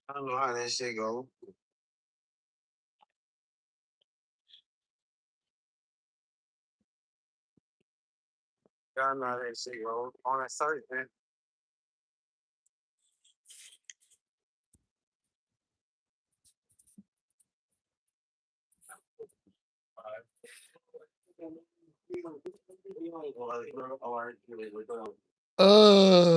I don't know how that shit go. Y'all know how that shit go. On that search, man. Uh,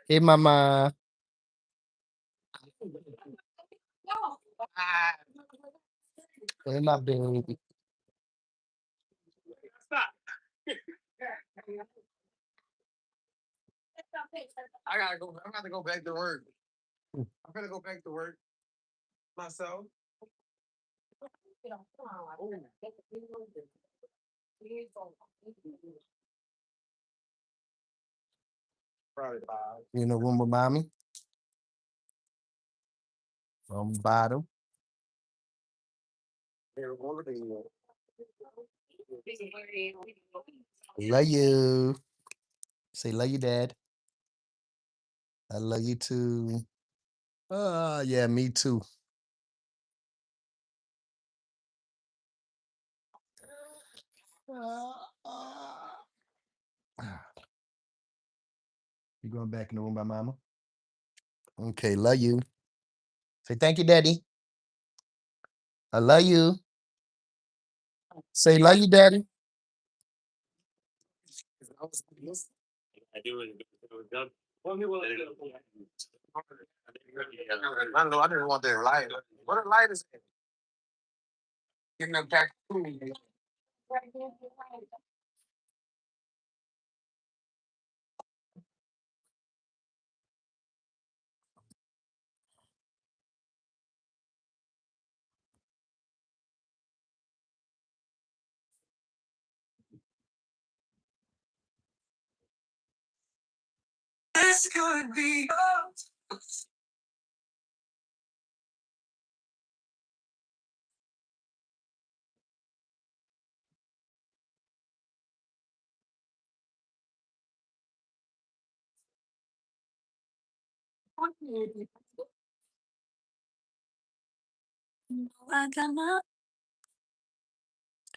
hey, mama. Hey, my baby. I gotta go. I'm gonna go back to work. I'm gonna go back to work myself. Probably five. You in the room with mommy? From bottom. Love you. Say love you, Dad. I love you too. Yeah, me too. You going back in the room by mama? Okay, love you. Say thank you, Daddy. I love you. Say love you, Daddy. I know I didn't want that light. What a light is it? Give me back to me. This could be.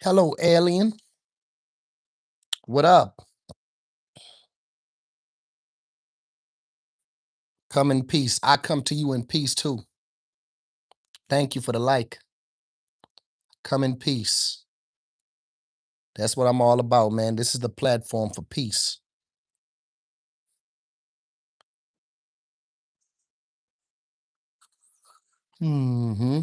Hello, alien. What up? Come in peace. I come to you in peace too. Thank you for the like. Come in peace. That's what I'm all about, man. This is the platform for peace. Mm-hmm.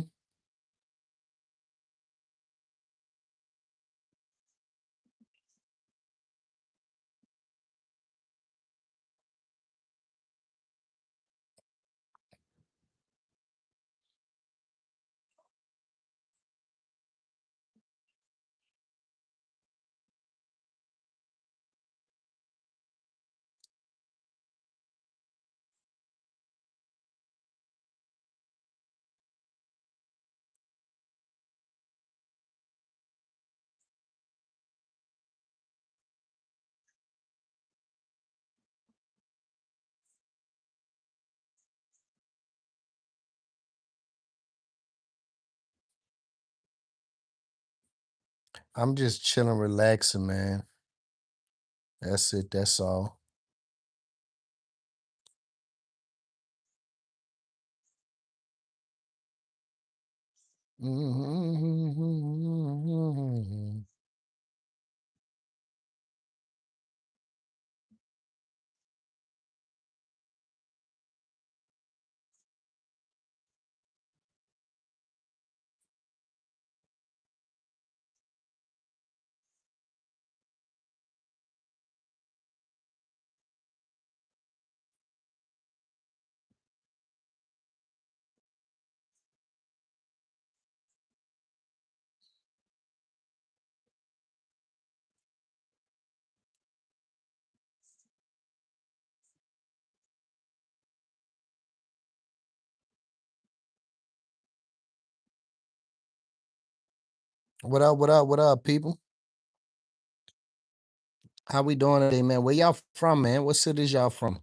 I'm just chilling, relaxing, man. That's it. That's all. Mm-hmm. What up? What up? What up, people? How we doing today, man? Where y'all from, man? What cities y'all from?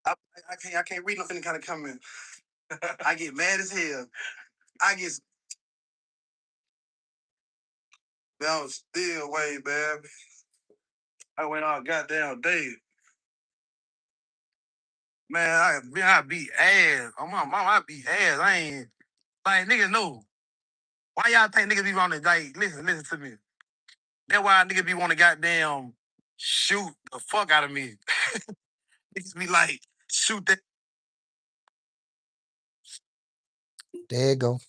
I, I can't read nothing kind of comment. I get mad as hell. I get down still way, man. I went all goddamn day. Man, I beat ass. On my mom, I beat ass. I ain't like niggas know. Why y'all think niggas be wanting to like listen to me? That's why niggas be want to goddamn shoot the fuck out of me. Niggas be like, shoot that. There you go.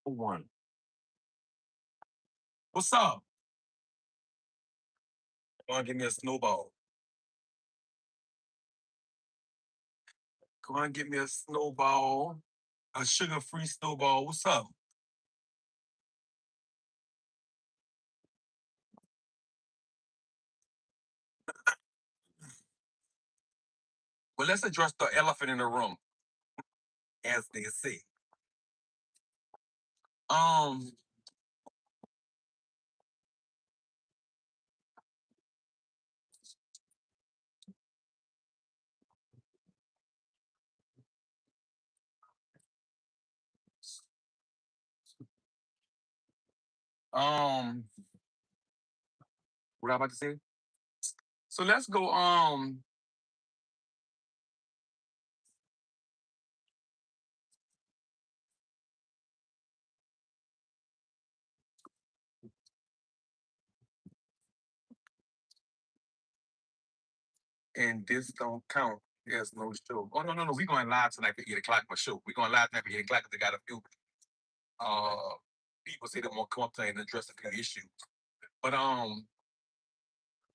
One. What's up? Go and give me a snowball. Go and get me a snowball. A sugar-free snowball. What's up? Well, let's address the elephant in the room, as they say. Um, um, what I about to say? So let's go. And this don't count as no show. Oh no. We going live tonight at 8 o'clock for show. We going live tonight at 8 o'clock because they got a few uh people say they want to come up tonight and address a few issues. But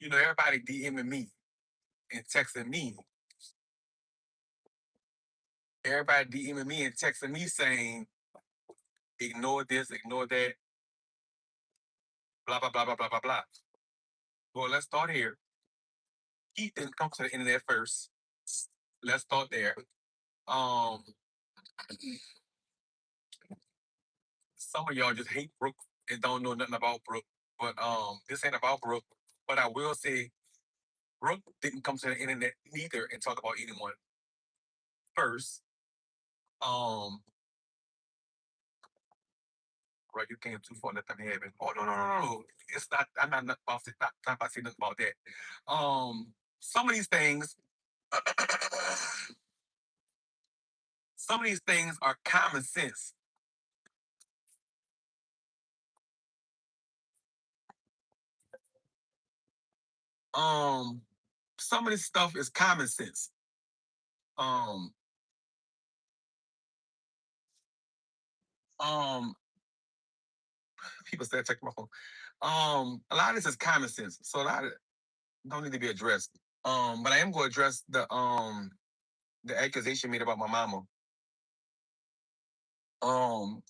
everybody DMing me and texting me. Everybody DMing me and texting me saying, ignore this, ignore that, blah, blah, blah, blah, blah, blah, blah. Well, let's start here. Keith didn't come to the internet first. Let's start there. Um, some of y'all just hate Brooke and don't know nothing about Brooke. But this ain't about Brooke. But I will say Brooke didn't come to the internet neither and talk about anyone first. Right, you came too far, let them have it. Oh no. It's not not about not about saying nothing about that. Some of these things some of these things are common sense. Um, some of this stuff is common sense. Um, um, people say check my phone. A lot of this is common sense, so a lot of it don't need to be addressed. But I am going to address the accusation made about my mama. Um,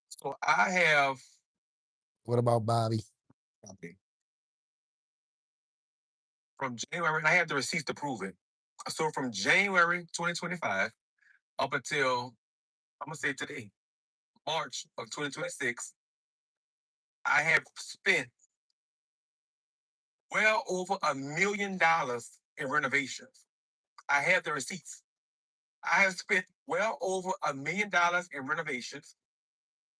so I have What about Bobby? okay, from January, and I have the receipts to prove it. So from January 2025 up until I'm gonna say today, March of 2026, I have spent well over $1 million in renovations. I have the receipts. I have spent well over $1 million in renovations,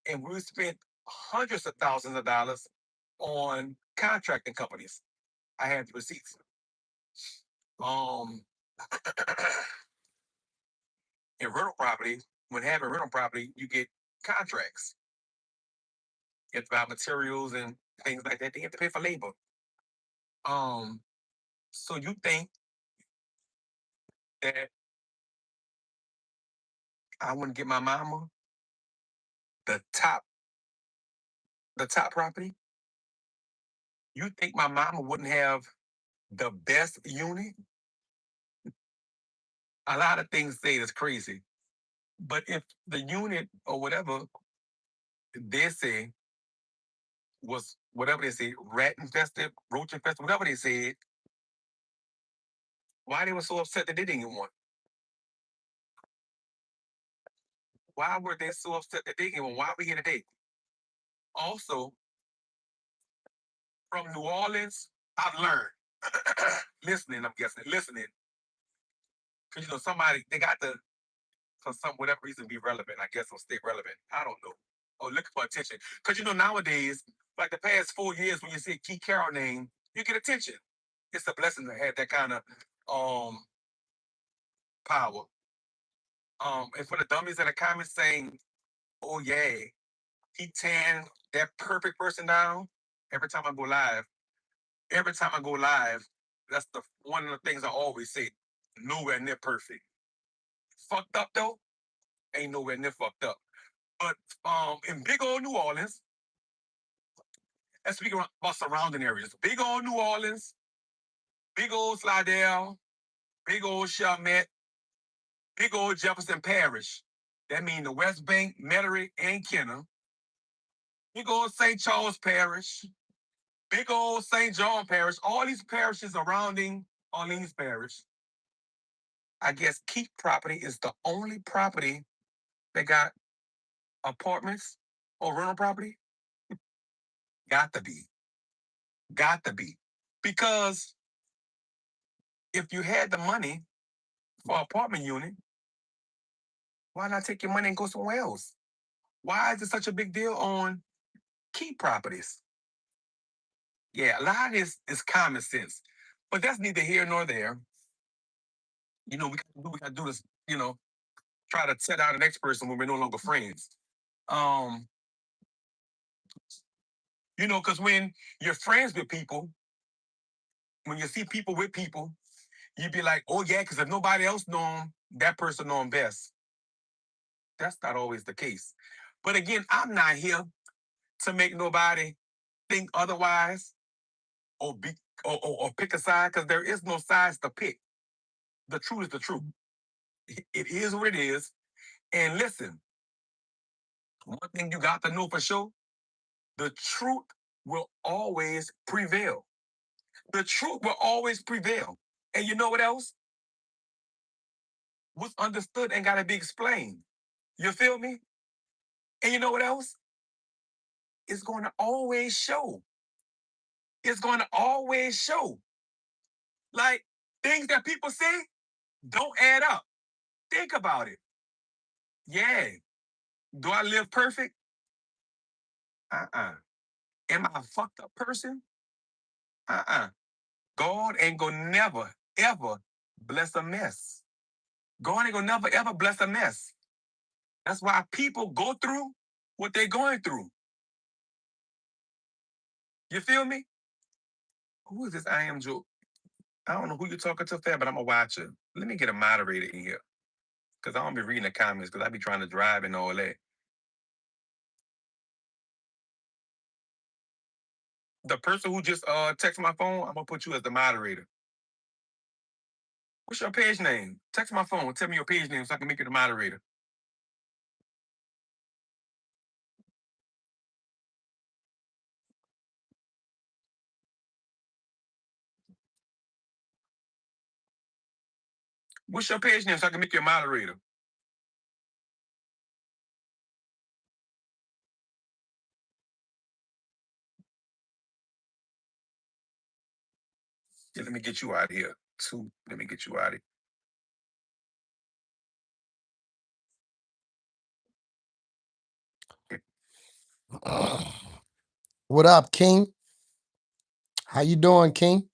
and we spent hundreds of thousands of dollars on contracting companies. I have the receipts. Um, in rental property, when having rental property, you get contracts. You have to buy materials and things like that. They have to pay for labor. Um, so you think that I wouldn't get my mama the top the top property? You think my mama wouldn't have the best unit? A lot of things say it's crazy. But if the unit or whatever they say was whatever they say, rat infested, roach infested, whatever they said, why they were so upset that they didn't get one? Why were they so upset that they didn't get one? Why are we here today? Also, from New Orleans, I've learned listening, I'm guessing, listening. Because somebody they got to for some whatever reason be relevant, I guess, or stay relevant. I don't know. Or looking for attention. Because nowadays, like the past 4 years, when you see a Key Carroll name, you get attention. It's a blessing to have that kind of power. And for the dummies in the comments saying, oh yeah, he tan that perfect person down. Every time I go live, every time I go live, that's the one of the things I always say. Nowhere near perfect. Fucked up though, ain't nowhere near fucked up. But in big old New Orleans, let's speak about surrounding areas. Big old New Orleans, big old Slidell, big old Chalmette, big old Jefferson Parish. That means the West Bank, Metairie, and Kenner. Big old St. Charles Parish, big old St. John Parish. All these parishes surrounding Orleans Parish. I guess Keep property is the only property that got apartments or rental property. Got to be. Got to be. Because if you had the money for an apartment unit, why not take your money and go somewhere else? Why is it such a big deal on key properties? Yeah, a lot of this is common sense, but that's neither here nor there. We gotta do this. Try to set out the next person when we're no longer friends. Um, because when you're friends with people, when you see people with people, you'd be like, oh yeah, because if nobody else know them, that person know them best. That's not always the case. But again, I'm not here to make nobody think otherwise. or be or pick a side, because there is no sides to pick. The truth is the truth. It is what it is. And listen, one thing you got to know for sure: the truth will always prevail. The truth will always prevail. And you know what else? What's understood ain't gotta be explained. You feel me? And you know what else? It's going to always show. It's going to always show. Like, things that people say don't add up. Think about it. Yeah. Do I live perfect? Uh-uh. Am I a fucked up person? Uh-uh. God ain't gonna never, ever bless a mess. God ain't gonna never, ever bless a mess. That's why people go through what they're going through. You feel me? Who is this I am Joe? I don't know who you're talking to, fam, but I'm gonna watch it. Let me get a moderator in here. Because I don't be reading the comments because I be trying to drive and all that. The person who just text my phone, I'm gonna put you as the moderator. What's your page name? Text my phone. Tell me your page name so I can make you the moderator. What's your page name so I can make you a moderator? Yeah, let me get you out of here. Let me get you out of here. What up, King? How you doing, King?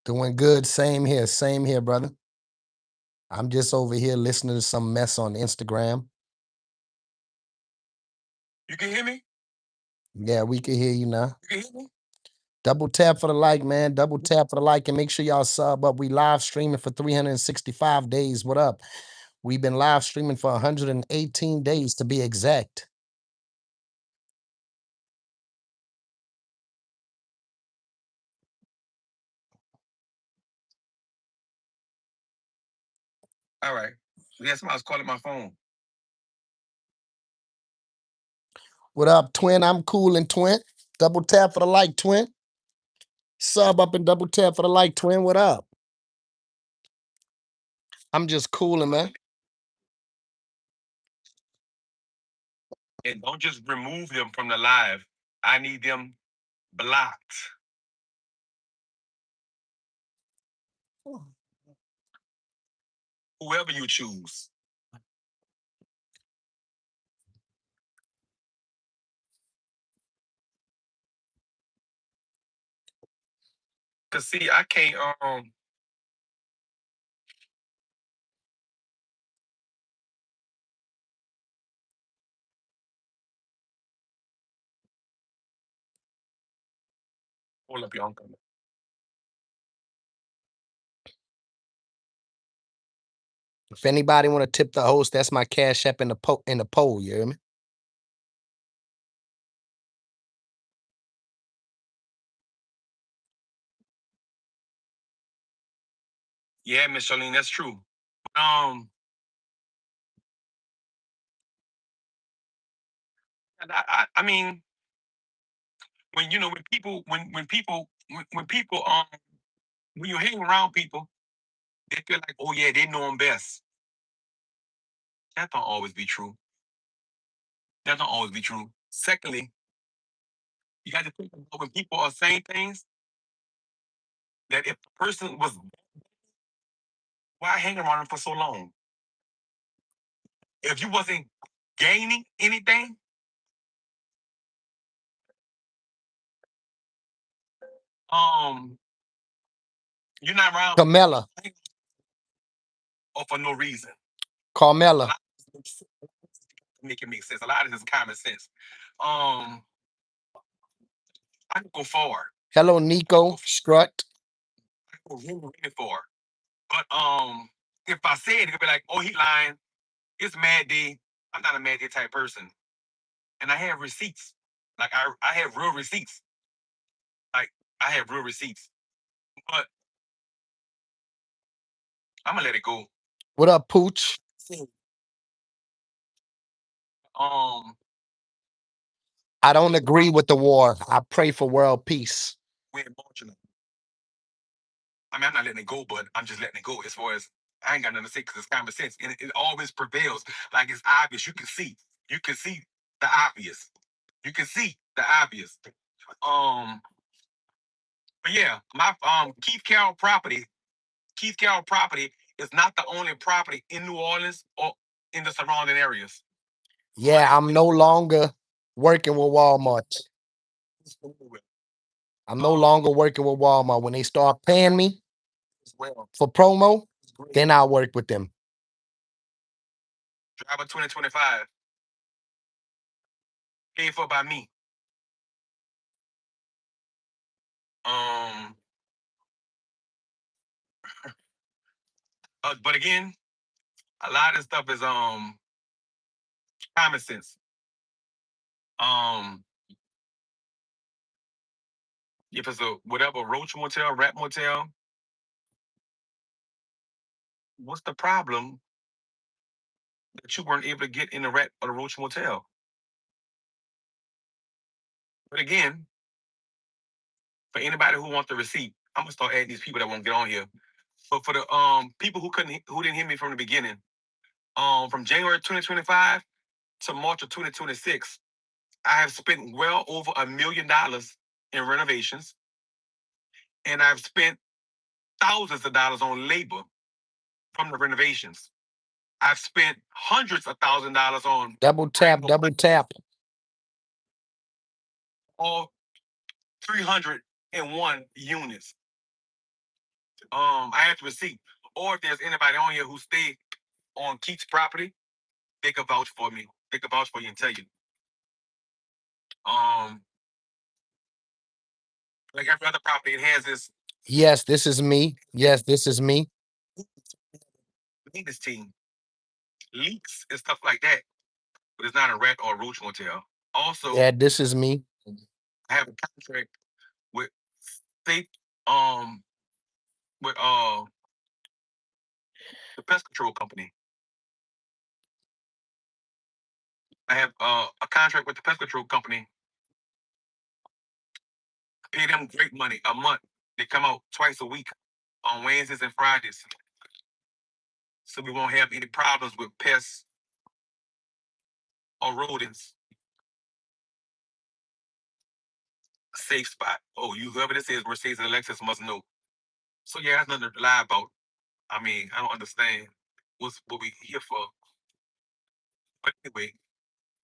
Doing good. Same here, brother. I'm just over here listening to some mess on Instagram. You can hear me? Yeah, we can hear you now. You can hear me? Double tap for the like, man. Double tap for the like and make sure y'all sub up. We live streaming for 365 days. What up? We've been live streaming for 118 days to be exact. All right. Yeah, somebody's calling my phone. What up, twin? I'm cool and twin. Double tap for the like, twin. Sub up and double tap for the like, twin. What up? I'm just cooling, man. And don't just remove them from the live. I need them blocked. Whoever you choose. Cause see, I can't hold up your uncle. If anybody want to tip the host, that's my cash app in the poll. You hear me? Yeah, Miss Charlene, that's true. Um, I mean, when you know when people when you hang around people, they feel like, oh yeah, they know them best. That don't always be true. That don't always be true. Secondly, you got to think about when people are saying things that if the person was, why hang around them for so long? If you wasn't gaining anything, um, you're not around Carmella. or for no reason. Carmella. make it make sense. A lot of this is common sense. I can go far. Hello, Nico Strut. I can go really, really far. But if I say it, it'll be like, oh, he lying. It's Mad Day. I'm not a Mad Day type person, and I have receipts. Like I have real receipts. Like I have real receipts. But I'm gonna let it go. What up, Pooch? Um, I don't agree with the war. I pray for world peace. we're emotional. I mean, I'm not letting it go, but I'm just letting it go as far as I ain't got nothing to say because it's common sense. And it always prevails. Like it's obvious. You can see. You can see the obvious. You can see the obvious. Um, but yeah, my Keith Carroll property. Keith Carroll property is not the only property in New Orleans or in the surrounding areas. Yeah, I'm no longer working with Walmart. I'm no longer working with Walmart. When they start paying me for promo, then I'll work with them. Driver 2025. Paid for by me. Um, but again, a lot of stuff is common sense. Um, if it's a whatever Roach Motel, Rat Motel, what's the problem that you weren't able to get in the Rat or the Roach Motel? But again, for anybody who wants the receipt, I'm gonna start adding these people that won't get on here. But for the people who didn't hear me from the beginning, from January 2025 to March of 2026, I have spent well over $1 million in renovations, and I've spent thousands of dollars on labor from the renovations. I've spent hundreds of thousands of dollars on Double tap, double tap. all 301 units. I have to receipt. Or if there's anybody on here who stayed on Keith's property, they could vouch for me. They could vouch for you and tell you. Like every other property, it has this Yes, this is me. Yes, this is me. maintenance team, leaks and stuff like that. But it's not a rat or a roach motel. Also, Yeah, this is me. I have a contract with state with the pest control company. I have a contract with the pest control company. Pay them great money a month. They come out twice a week on Wednesdays and Fridays. So we won't have any problems with pests or rodents. Safe spot. Oh, you whoever this is, Mercedes and Alexis must know. So yeah, that's nothing to lie about. I mean, I don't understand what we here for. But anyway,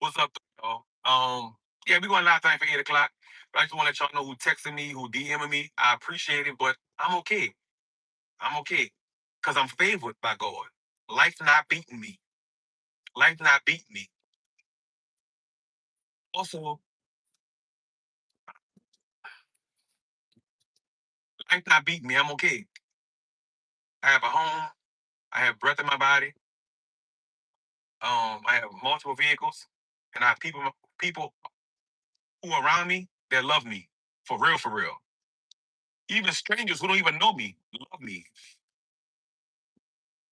what's up, y'all? Yeah, we going live time for 8 o'clock. But I just want to let y'all know who texting me, who DMing me. I appreciate it, but I'm okay. I'm okay. Because I'm favored by God. Life not beating me. Life not beating me. Also, life not beating me. I'm okay. I have a home. I have breath in my body. I have multiple vehicles, and I have people who are around me that love me for real, for real. Even strangers who don't even know me love me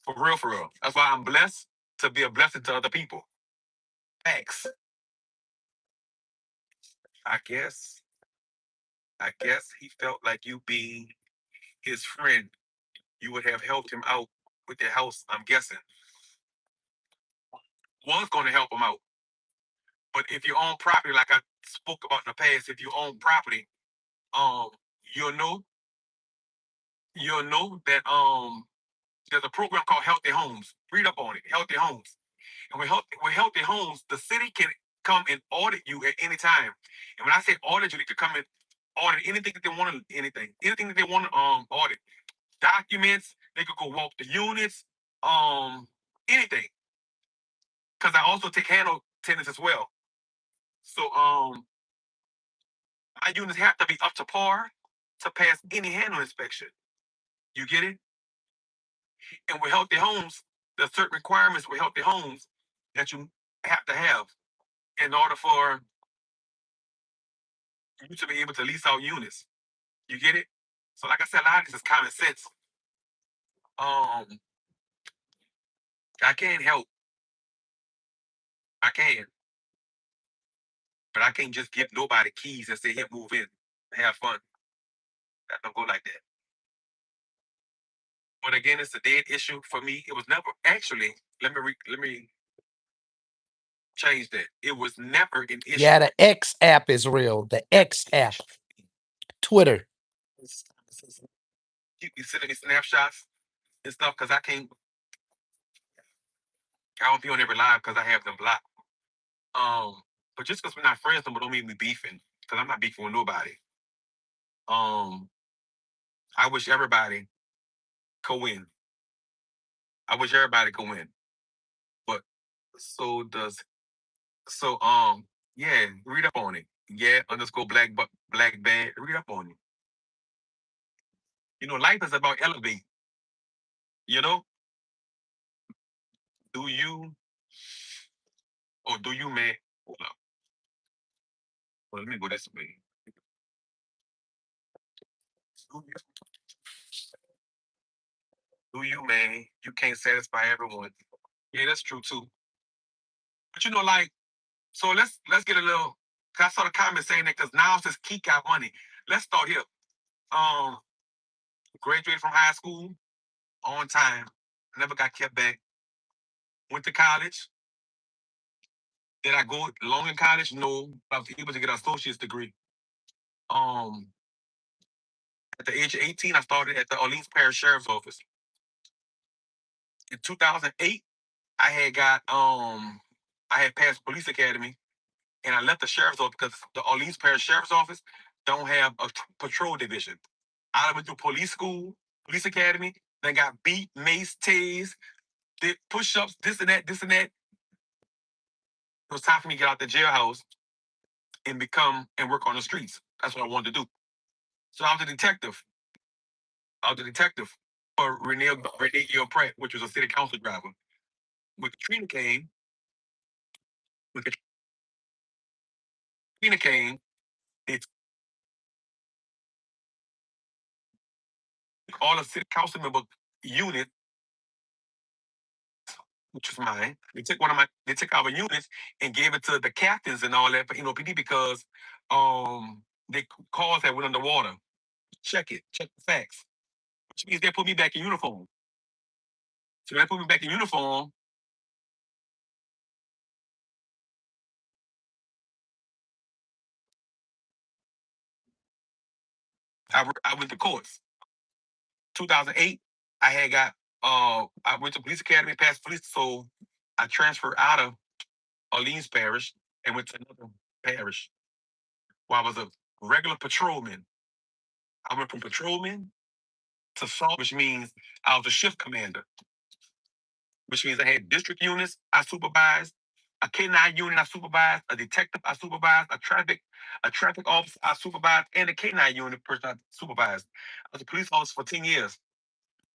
for real, for real. That's why I'm blessed to be a blessing to other people. Thanks. I guess. I guess he felt like you being his friend, you would have helped him out with the house. I'm guessing was going to help him out. But if you own property, like I spoke about in the past, if you own property, um, you'll know that there's a program called Healthy Homes. Read up on it, Healthy Homes. And with Healthy Homes, the city can come and audit you at any time. And when I say audit you, they can come and audit anything that they want to, anything that they want to audit. Documents, they could go walk the units, anything. Because I also take tenants as well. So my units have to be up to par to pass any handle inspection. You get it? And with healthy homes, there's certain requirements with healthy homes that you have to have in order for you to be able to lease out units. You get it? So like I said, a lot of this is common sense. Um, I can't help. I can, but I can't just give nobody keys and say, "Here, move in, have fun." That don't go like that. But again, it's a dead issue for me. It was never actually. Let me change that. It was never an issue. Yeah, the X app is real. The X app. Twitter. Keep me sending me snapshots and stuff because I can't. I don't be on every live because I have them blocked. But just because we're not friends, don't mean we beefing. Because I'm not beefing with nobody. I wish everybody could win. I wish everybody could win. But so does yeah, read up on it. Yeah, underscore black band. Read up on it. You know, life is about elevate. You know, do you or do you man? Hold up. Well, let me go this way. Do you, do you man? You can't satisfy everyone. Yeah, that's true too. But you know, like, so let's get a little. Cause I saw the comment saying that because now it says Keek got money. Let's start here. Um, Graduated from high school on time. Never got kept back. Went to college. Did I go long in college? No. I was able to get an associate's degree. Um, at the age of 18, I started at the Orleans Parish Sheriff's Office. In 2008, I had passed police academy, and I left the sheriff's office because the Orleans Parish Sheriff's Office don't have a patrol division. I went through police school, police academy, then got beat, mace, tased, did push-ups, this and that, this and that. It was time for me to get out the jailhouse and work on the streets. That's what I wanted to do. So I was a detective. I was a detective for Renee Pratt, which was a city council driver. When Katrina came, when Katrina came, it's all the city council member unit, which was mine. They took our units and gave it to the captains and all that for NOPD because they cars that went underwater. Check the facts. Which means they put me back in uniform. So they put me back in uniform. I went to courts. 2008, I went to police academy, passed police, so I transferred out of Orleans Parish and went to another parish where I was a regular patrolman. I went from patrolman to sergeant, which means I was a shift commander, which means I had district units I supervised, a K9 unit I supervised, a detective I supervised, a traffic officer I supervised, and a K9 unit person I supervised. I was a police officer for 10 years.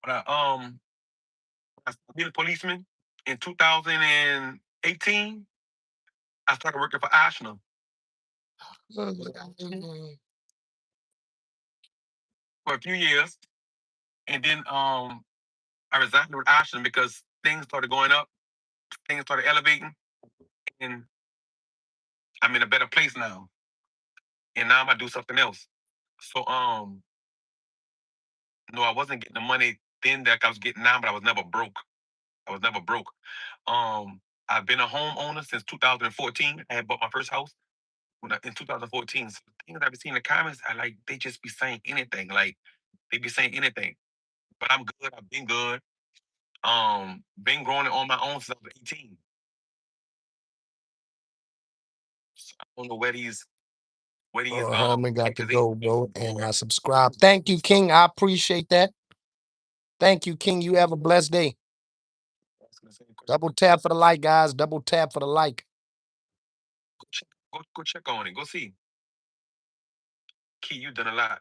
When I became a policeman in 2018, I started working for Ashland for a few years, and then I resigned with Ashland because things started going up, things started elevating, and I'm in a better place now. And now I'm gonna do something else. So no, I wasn't getting the money then that I was getting now, but I was never broke. I was never broke. I've been a homeowner since 2014. I had bought my first house in 2014. So the things I've been seeing in the comments, I like they just be saying anything. Like they be saying anything. But I'm good. I've been good. Been growing it on my own since I was 18. So I don't know where these Herman got to go, bro. And I subscribe. Thank you, King. I appreciate that. Thank you, King. You have a blessed day. Double tap for the like, guys. Double tap for the like. Go check on it. Go see. Key, you done a lot,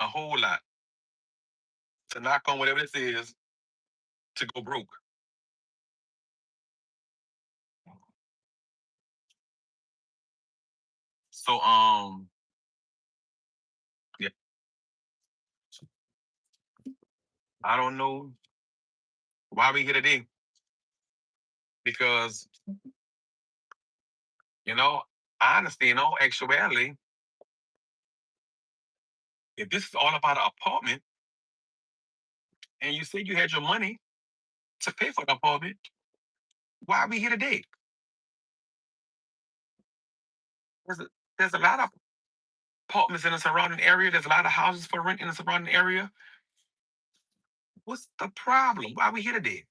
a whole lot to knock on whatever this is to go broke. So yeah, I don't know why we here today because you know, honestly, in all actuality, if this is all about an apartment and you said you had your money to pay for the apartment, why are we here today? There's a, there's a lot of apartments in the surrounding area. There's a lot of houses for rent in the surrounding area. What's the problem? Why are we here today?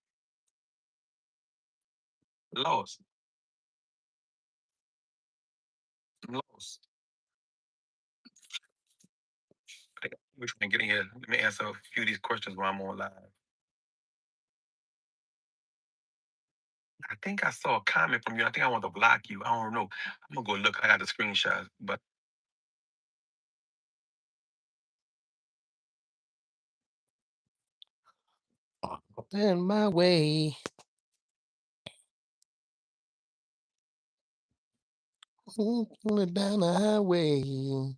Lost. Lost. We're trying to get in here. Let me answer a few of these questions while I'm on live. I think I saw a comment from you. I think I want to block you. I don't know. I'm gonna go look. I got the screenshot, but In my way. Down the highway.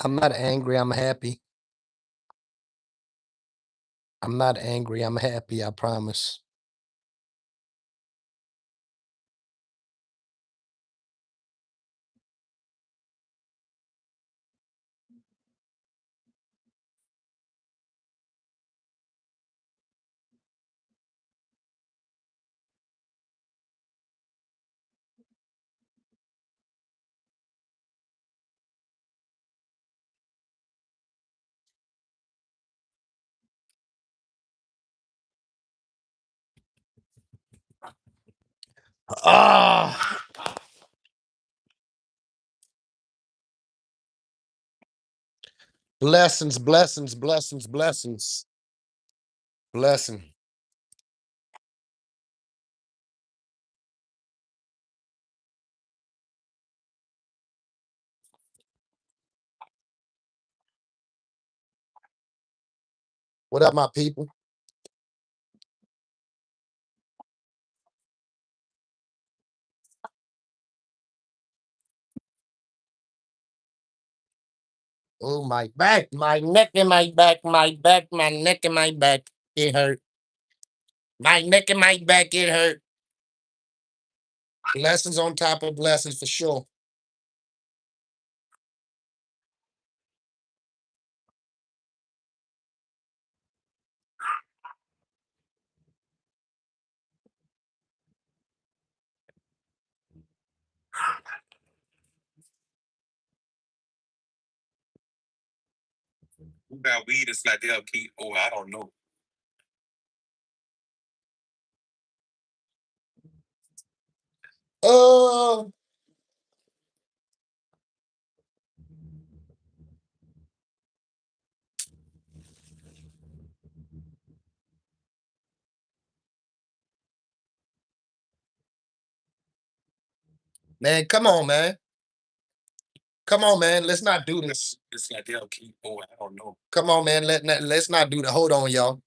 I'm not angry. I'm happy. I'm not angry. I'm happy. I promise. Ah, blessings, blessings, blessings, blessings. Blessing. What up, my people? Oh, my back, my neck and my back, my back, my neck and my back. It hurt. My neck and my back, it hurt. Blessings on top of blessings for sure. Who got weed that's like they'll keep? Oh, I don't know. Oh, man, come on, man. Come on, man. Let's not do this. It's like they'll keep. Oh, I don't know. Come on, man. Let's not do that. Hold on, y'all.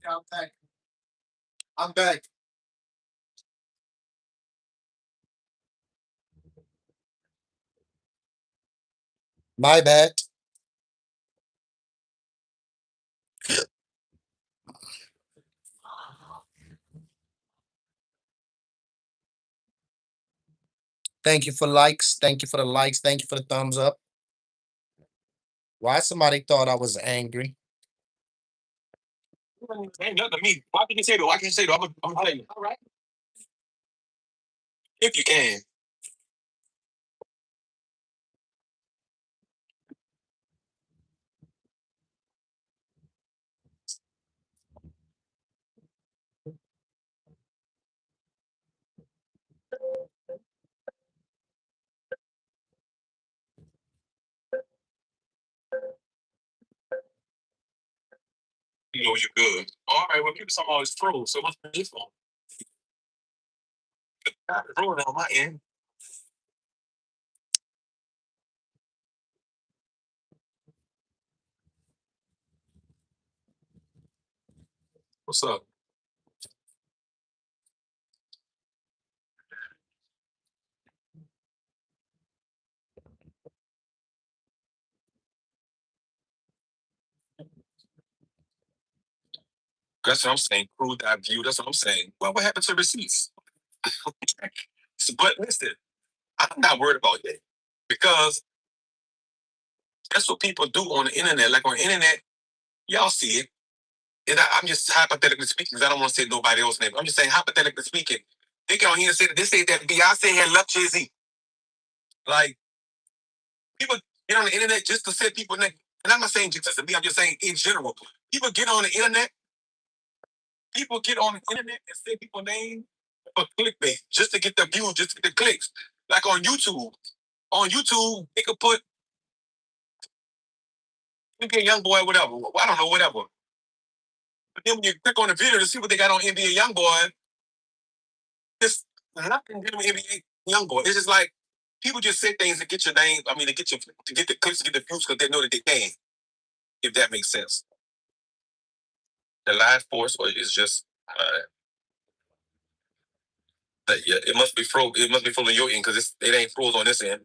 Yeah, I'm back. I'm back. My bad. Thank you for likes. Thank you for the likes. Thank you for the thumbs up. Why somebody thought I was angry? Ain't nothing to me. Why can you say that? Why can you say that? I'm telling you. All right. If you can. You know you're good. All right, well, people some always froze, so what's this for? Rolling on my end. What's up? That's what I'm saying. Crude that view. That's what I'm saying. Well, what happened to receipts? But listen, I'm not worried about that because that's what people do on the internet. Like on the internet, y'all see it. And I'm just hypothetically speaking, because I don't want to say nobody else's name. I'm just saying hypothetically speaking, they get on here and say that they say that Beyonce had left Jay-Z. Like people get on the internet just to say people name. And I'm not saying just to me, I'm just saying in general. People get on the internet, people get on the internet and say people's name for clickbait, just to get the views, just to get the clicks. Like on YouTube. On YouTube, they could put NBA Youngboy, whatever. I don't know, whatever. But then when you click on the video to see what they got on NBA Youngboy, it's nothing to do with NBA Youngboy. It's just like people just say things to get your name. I mean, to get the clicks, to get the views, because they know that they can. If that makes sense. The live force is just that. Yeah, it must be froze. It must be frozen on your end because it ain't froze on this end.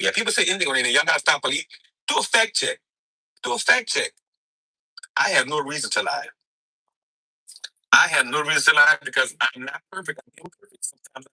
Yeah, people say anything on the internet. Y'all gotta stop believing. Do a fact check. Do a fact check. I have no reason to lie. I have no reason to lie because I'm not perfect. I'm imperfect sometimes.